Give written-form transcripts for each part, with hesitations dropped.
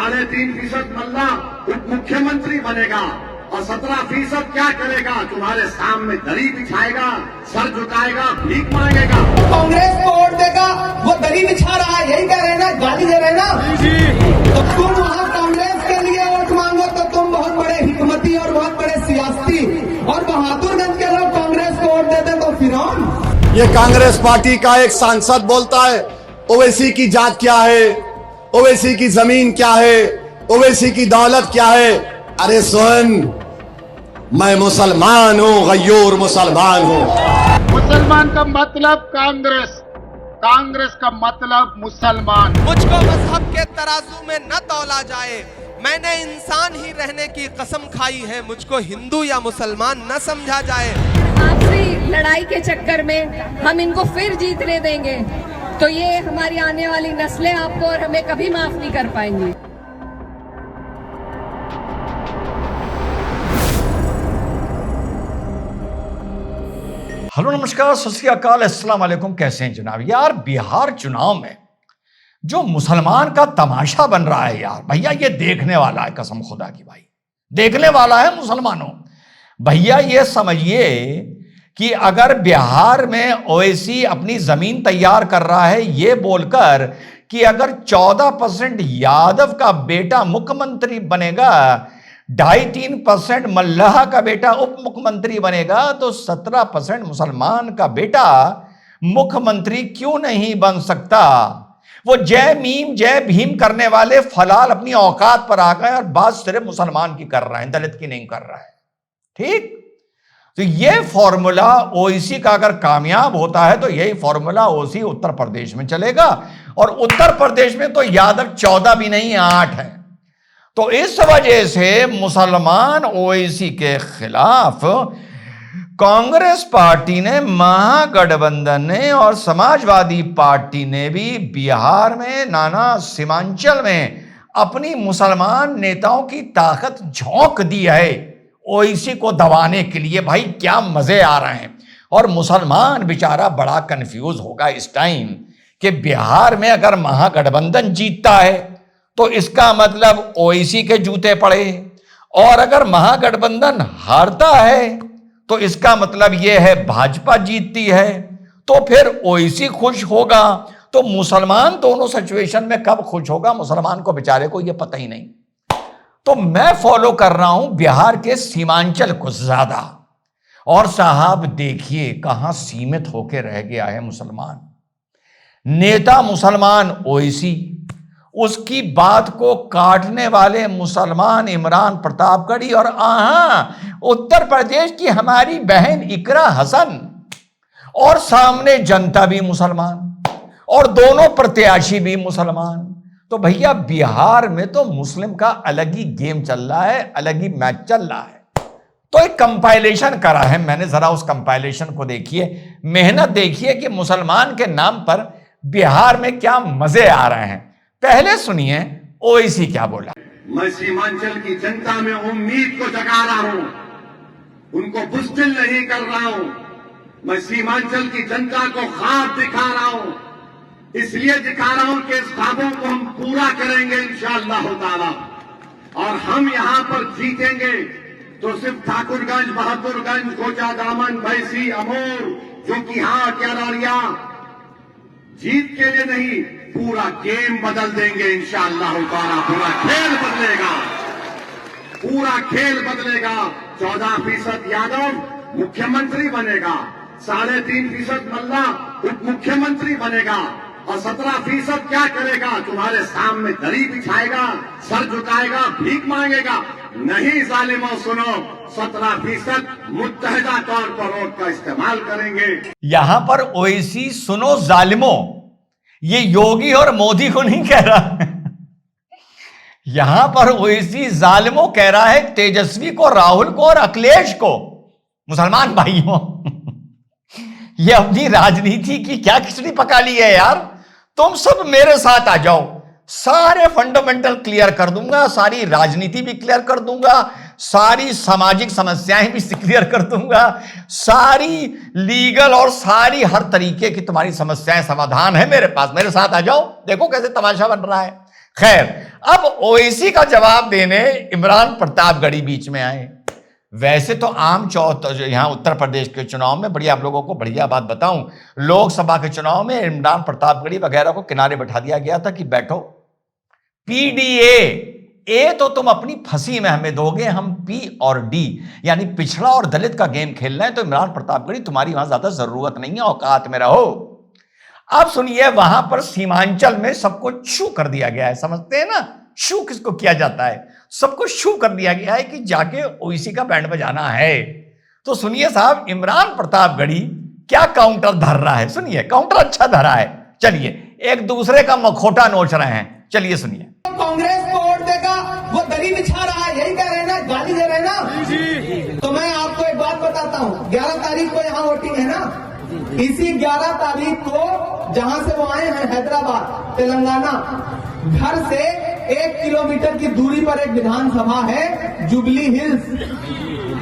3.5% मल्ला उप मुख्यमंत्री बनेगा और 17% क्या करेगा? तुम्हारे सामने दरी बिछाएगा, सर झुकाएगा, भीख मांगेगा। कांग्रेस को वोट देगा, वो दरी बिछा रहा है, यही कह रहे हैं ना, गाली दे रहे हैं ना। तो तुम वहाँ कांग्रेस के लिए वोट मांगो तो तुम बहुत बड़े हिकमती और बहुत बड़े सियासती और बहादुरगंज के लोग कांग्रेस को वोट देते तो फिर ये कांग्रेस पार्टी का एक सांसद बोलता है ओवैसी की जात क्या है, ओवैसी की जमीन क्या है, ओवैसी की दौलत क्या है। अरे सुन, मैं मुसलमान हूं, गयूर मुसलमान हूं। मुसलमान का मतलब कांग्रेस, कांग्रेस का मतलब मुसलमान। मुझको मजहब के तराजू में न तौला जाए, मैंने इंसान ही रहने की कसम खाई है, मुझको हिंदू या मुसलमान न समझा जाए। आपसी लड़ाई के चक्कर में हम इनको फिर जीतने देंगे तो ये हमारी आने वाली नस्लें आपको और हमें कभी माफ नहीं कर पाएंगी। हेलो नमस्कार, सत श्री अकाल, अस्सलाम वालेकुम। कैसे हैं जनाब? यार बिहार चुनाव में जो मुसलमान का तमाशा बन रहा है यार, भैया ये देखने वाला है, कसम खुदा की भाई देखने वाला है। मुसलमानों भैया ये समझिए कि अगर बिहार में ओवैसी अपनी जमीन तैयार कर रहा है ये बोलकर कि अगर 14% यादव का बेटा मुख्यमंत्री बनेगा, 2.5-3% मल्लाह का बेटा उप मुख्यमंत्री बनेगा, तो 17% मुसलमान का बेटा मुख्यमंत्री क्यों नहीं बन सकता? वो जय मीम जय भीम करने वाले फलाल अपनी औकात पर आ गए और बात सिर्फ मुसलमान की कर रहे हैं, दलित की नहीं कर रहा है। ठीक, तो ये फॉर्मूला ओवैसी का अगर कामयाब होता है तो यही फॉर्मूला ओवैसी उत्तर प्रदेश में चलेगा, और उत्तर प्रदेश में तो यादव 14 भी नहीं 8 है। तो इस वजह से मुसलमान ओवैसी के खिलाफ कांग्रेस पार्टी ने, महागठबंधन ने और समाजवादी पार्टी ने भी बिहार में, नाना सीमांचल में अपनी मुसलमान नेताओं की ताकत झोंक दी है ओवैसी को दबाने के लिए। भाई क्या मजे आ रहे हैं। और मुसलमान बेचारा बड़ा कंफ्यूज होगा इस टाइम कि बिहार में अगर महागठबंधन जीतता है तो इसका मतलब ओवैसी के जूते पड़े, और अगर महागठबंधन हारता है तो इसका मतलब यह है भाजपा जीतती है, तो फिर ओवैसी खुश होगा। तो मुसलमान दोनों सिचुएशन में कब खुश होगा, मुसलमान को बेचारे को यह पता ही नहीं। तो मैं फॉलो कर रहा हूं बिहार के सीमांचल को ज्यादा, और साहब देखिए कहां सीमित होकर रह गया है मुसलमान नेता। मुसलमान ओवैसी, उसकी बात को काटने वाले मुसलमान इमरान प्रतापगढ़ी, और उत्तर प्रदेश की हमारी बहन इकरा हसन, और सामने जनता भी मुसलमान, और दोनों प्रत्याशी भी मुसलमान। तो भैया बिहार में तो मुस्लिम का अलग ही गेम चल रहा है, अलग ही मैच चल रहा है। तो एक कंपाइलेशन करा है मैंने, जरा उस कंपाइलेशन को देखिए, मेहनत देखिए कि मुसलमान के नाम पर बिहार में क्या मजे आ रहे हैं। पहले सुनिए ओवैसी क्या बोला। मैं सीमांचल की जनता में उम्मीद को जगा रहा हूं, उनको बुज़दिल नहीं कर रहा हूं। मैं सीमांचल की जनता को ख्वाब दिखा रहा हूं, इसलिए दिखा रहा हूं कि इस ख्वाबों को हम पूरा करेंगे इंशाअल्लाह ताला। और हम यहां पर जीतेंगे तो सिर्फ ठाकुरगंज, बहादुरगंज, कोचा दामन, भैंसी, अमूर, जो कि अररिया जीत के लिए नहीं, पूरा गेम बदल देंगे इंशाअल्लाह ताला। पूरा खेल बदलेगा, पूरा खेल बदलेगा। 14% यादव मुख्यमंत्री बनेगा, 3.5% मल्ला उप मुख्यमंत्री बनेगा, और 17% क्या करेगा? तुम्हारे सामने दरी बिछाएगा, सर झुकाएगा, भीख मांगेगा। नहीं जालिमों सुनो, 17% मुत्तहिदा तौर पर वोट का इस्तेमाल करेंगे। यहां पर ओवैसी सुनो जालिमों, ये योगी और मोदी को नहीं कह रहा यहां पर ओवैसी जालिमों कह रहा है, तेजस्वी को, राहुल को और अखिलेश को। मुसलमान भाइयों ये अपनी राजनीति की क्या खिचड़ी पका ली है यार। तुम सब मेरे साथ आ जाओ, सारे फंडामेंटल क्लियर कर दूंगा, सारी राजनीति भी क्लियर कर दूंगा, सारी सामाजिक समस्याएं भी क्लियर कर दूंगा, सारी लीगल और सारी हर तरीके की तुम्हारी समस्याएं समाधान है मेरे पास। मेरे साथ आ जाओ, देखो कैसे तमाशा बन रहा है। खैर, अब ओवैसी का जवाब देने इमरान प्रतापगढ़ी बीच में आए। वैसे तो आम यहां उत्तर प्रदेश के चुनाव में बड़ी, आप लोगों को बढ़िया बात बताऊं, लोकसभा के चुनाव में इमरान प्रतापगढ़ी वगैरह को किनारे बैठा दिया गया था कि बैठो, पीडीए ए तो तुम अपनी फंसी में हमें दोगे, हम पी और डी यानी पिछड़ा और दलित का गेम खेल रहे हैं, तो इमरान प्रतापगढ़ी तुम्हारी वहां ज्यादा जरूरत नहीं है, औकात में रहो। अब सुनिए, वहां पर सीमांचल में सबको छू कर दिया गया है, समझते हैं ना, छू किसको किया जाता है, सबको छू कर दिया गया है कि जाके ओवैसी का बैंड बजाना है। तो सुनिए साहब, इमरान प्रतापगढ़ी क्या काउंटर धर रहा है, सुनिए, काउंटर अच्छा धरा है। चलिए, एक दूसरे का मखोटा नोच रहे हैं, चलिए सुनिए। कांग्रेस को वोट देगा, वो दरी बिछा रहा है, यही कह रहे हैं ना, गाली दे रहे हैं ना। तो मैं आपको एक बात बताता हूँ, 11 तारीख को यहाँ वोटिंग है ना, इसी 11 तारीख को जहां से वो आए हैं हैदराबाद तेलंगाना, घर से 1 किलोमीटर की दूरी पर एक विधानसभा है जुबली हिल्स,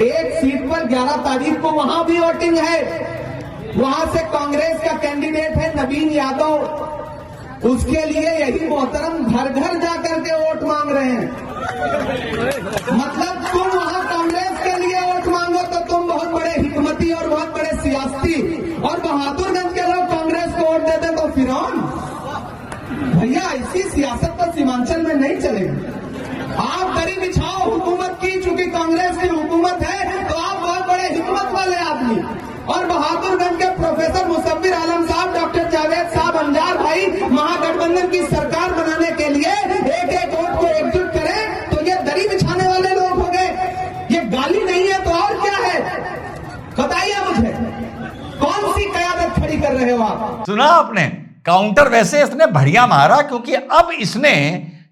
एक सीट पर 11 तारीख को वहां भी वोटिंग है। वहां से कांग्रेस का कैंडिडेट है नवीन यादव, उसके लिए यही मोहतरम घर घर जाकर के वोट मांग रहे हैं। मतलब तुम वहां कांग्रेस के लिए वोट मांगो तो तुम बहुत बड़े हिकमती और बहुत बड़े सियासी, और बहादुरगंज के लोग कांग्रेस को वोट देते तो फिरौन। भैया, ऐसी सियासत तो सीमांचल में नहीं चलेगी। आप दरी बिछाओ हुकूमत की, चूंकि कांग्रेस की हुकूमत है तो आप बहुत बड़े हिकमत वाले आदमी, और बहादुरगंज के प्रोफेसर मुसव्विर आलम साहब, डॉक्टर जावेद साहब, अंजार भाई, महागठबंधन की सरकार बनाने के लिए एक एक वोट को एकजुट करें, तो ये दरी बिछाने वाले लोग हो गए। ये गाली नहीं है तो और क्या है, बताइए मुझे, कौन सी कयादत खड़ी कर रहे हो आप? सुना आपने, काउंटर वैसे इसने बढ़िया मारा, क्योंकि अब इसने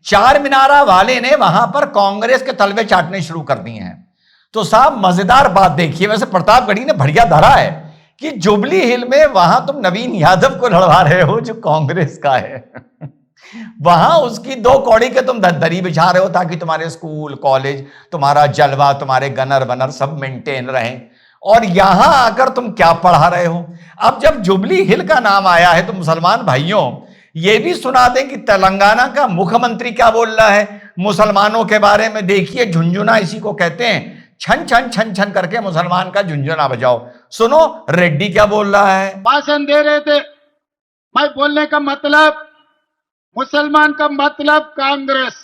चार मीनारा वाले ने वहां पर कांग्रेस के तलवे चाटने शुरू कर दिए हैं। तो साहब मजेदार बात देखिए, वैसे प्रतापगढ़ी ने बढ़िया धरा है कि जुबली हिल में वहां तुम नवीन यादव को लड़वा रहे हो जो कांग्रेस का है वहां उसकी 2 कौड़ी के तुम दरी बिछा रहे हो ताकि तुम्हारे स्कूल कॉलेज, तुम्हारा जलवा, तुम्हारे गनर वनर सब मेंटेन रहें, और यहां आकर तुम क्या पढ़ा रहे हो। अब जब जुबली हिल का नाम आया है तो मुसलमान भाइयों ये भी सुना दें कि तेलंगाना का मुख्यमंत्री क्या बोल रहा है मुसलमानों के बारे में। देखिए, झुंझुना इसी को कहते हैं, छन छन छन छन करके मुसलमान का झुंझुना बजाओ। सुनो रेड्डी क्या बोल रहा है। भाषण दे रहे थे, मैं बोलने का मतलब, मुसलमान का मतलब कांग्रेस,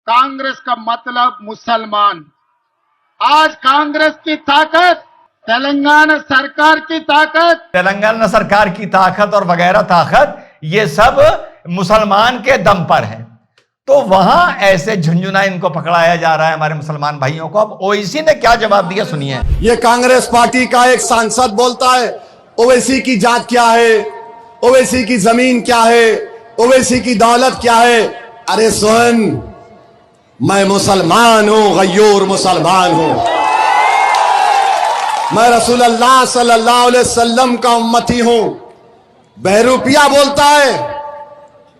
कांग्रेस का मतलब मुसलमान। आज कांग्रेस की ताकत, तेलंगाना सरकार की ताकत, तेलंगाना सरकार की ताकत और वगैरह ताकत, ये सब मुसलमान के दम पर है। तो वहां ऐसे झुंझुना इनको पकड़ाया जा रहा है हमारे मुसलमान भाइयों को। अब ओवैसी ने क्या जवाब दिया सुनिए। ये कांग्रेस पार्टी का एक सांसद बोलता है ओवैसी की जात क्या है, ओवैसी की जमीन क्या है, ओवैसी की दौलत क्या है। अरे सुन, मैं मुसलमान हूं, गयूर मुसलमान हूं, मैं रसूलुल्लाह सल्लल्लाहु अलैहि वसल्लम का उम्मती हूं। बहरूपिया बोलता है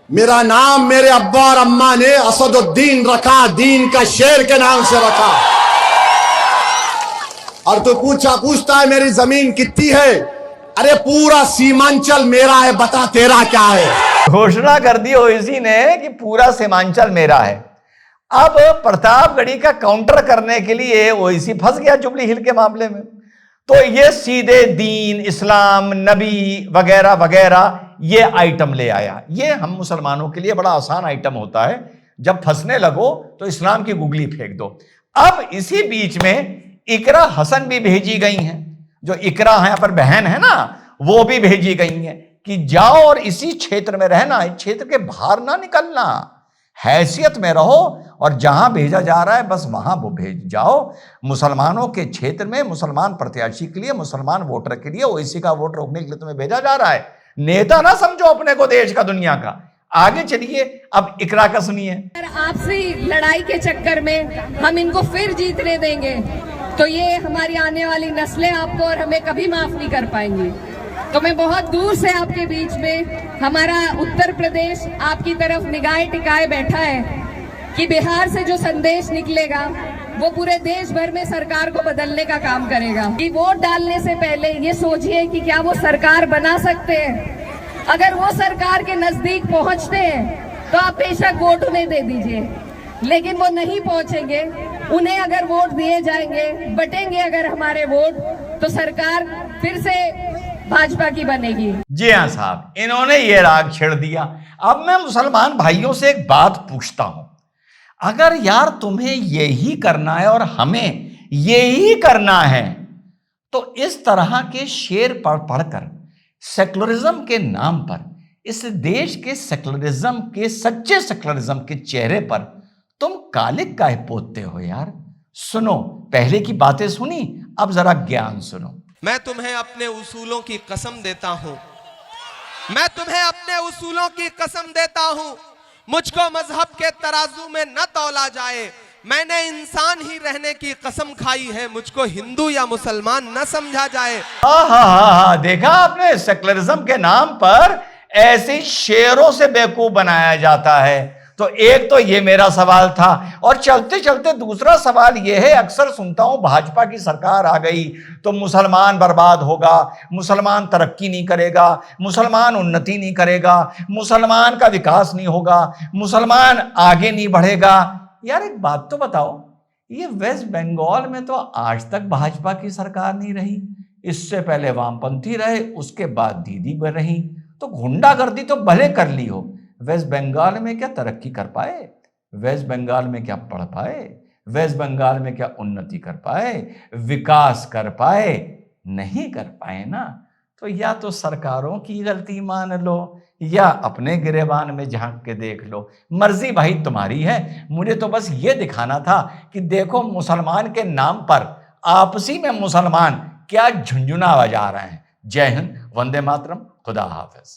मेरा नाम मेरे अब्बा और अम्मा ने असदुद्दीन रखा, दीन का शेर के नाम से रखा। और तो पूछता है मेरी जमीन कितनी है। अरे पूरा सीमांचल मेरा है, बता तेरा क्या है। घोषणा कर दी ओवैसी ने कि पूरा सीमांचल मेरा है। अब प्रतापगढ़ी का काउंटर करने के लिए ओवैसी फंस गया जुबली हिल के मामले में। तो ये सीधे दीन, इस्लाम, नबी वगैरह वगैरह ये आइटम ले आया। ये हम मुसलमानों के लिए बड़ा आसान आइटम होता है, जब फंसने लगो तो इस्लाम की गुगली फेंक दो। अब इसी बीच में इकरा हसन भी भेजी गई हैं, जो इकरा यहाँ पर बहन है ना, वो भी भेजी गई हैं कि जाओ और इसी क्षेत्र में रहना, इस क्षेत्र के बाहर ना निकलना, हैसियत में रहो, और जहां भेजा जा रहा है बस वहां वो भेज जाओ। मुसलमानों के क्षेत्र में मुसलमान प्रत्याशी के लिए, मुसलमान वोटर के लिए ओवैसी का वोट रोकने के लिए तुम्हें भेजा जा रहा है। नेता ना समझो अपने को देश का, दुनिया का। आगे चलिए, अब इकरा का सुनिए। आपसी लड़ाई के चक्कर में हम इनको फिर जीतने देंगे तो ये हमारी आने वाली नस्लें आपको और हमें कभी माफ नहीं कर पाएंगी। तो मैं बहुत दूर से आपके बीच में, हमारा उत्तर प्रदेश आपकी तरफ निगाहें टिकाए बैठा है कि बिहार से जो संदेश निकलेगा वो पूरे देश भर में सरकार को बदलने का काम करेगा। कि वोट डालने से पहले ये सोचिए कि क्या वो सरकार बना सकते हैं। अगर वो सरकार के नजदीक पहुंचते हैं तो आप बेशक वोट उन्हें दे दीजिए, लेकिन वो नहीं पहुंचेंगे। उन्हें अगर वोट दिए जाएंगे, बटेंगे अगर हमारे वोट, तो सरकार फिर से भाजपा की बनेगी। जी हाँ साहब, इन्होंने ये राग छेड़ दिया। अब मैं मुसलमान भाइयों से एक बात पूछता हूं, अगर यार तुम्हें यही करना है और हमें यही करना है, तो इस तरह के शेर पढ़कर सेकुलरिज्म के नाम पर, इस देश के सेकुलरिज्म के, सच्चे सेकुलरिज्म के चेहरे पर तुम कालिक काहे पोतते हो यार? सुनो, पहले की बातें सुनी, अब जरा ज्ञान सुनो। मैं तुम्हें अपने उसूलों की कसम देता हूं, मैं तुम्हें अपने उसूलों की कसम देता हूं, मुझको मजहब के तराजू में न तौला जाए। मैंने इंसान ही रहने की कसम खाई है, मुझको हिंदू या मुसलमान न समझा जाए। हाँ, देखा आपने, सेकुलरिज्म के नाम पर ऐसे शेरों से बेवकूफ बनाया जाता है। तो एक तो ये मेरा सवाल था, और चलते चलते दूसरा सवाल ये है, अक्सर सुनता हूं भाजपा की सरकार आ गई तो मुसलमान बर्बाद होगा, मुसलमान तरक्की नहीं करेगा, मुसलमान उन्नति नहीं करेगा, मुसलमान का विकास नहीं होगा, मुसलमान आगे नहीं बढ़ेगा। यार एक बात तो बताओ, ये वेस्ट बंगाल में तो आज तक भाजपा की सरकार नहीं रही, इससे पहले वामपंथी रहे, उसके बाद दीदी भी रही, तो गुंडागर्दी तो भले कर ली हो, वेस्ट बंगाल में क्या तरक्की कर पाए? वेस्ट बंगाल में क्या पढ़ पाए? वेस्ट बंगाल में क्या उन्नति कर पाए, विकास कर पाए? नहीं कर पाए ना। तो या तो सरकारों की गलती मान लो, या अपने गिरेबान में झांक के देख लो, मर्जी भाई तुम्हारी है। मुझे तो बस ये दिखाना था कि देखो मुसलमान के नाम पर आपसी में मुसलमान क्या झुंझुना बजा रहे हैं। जय हिंद, वंदे मातरम, खुदा हाफिज।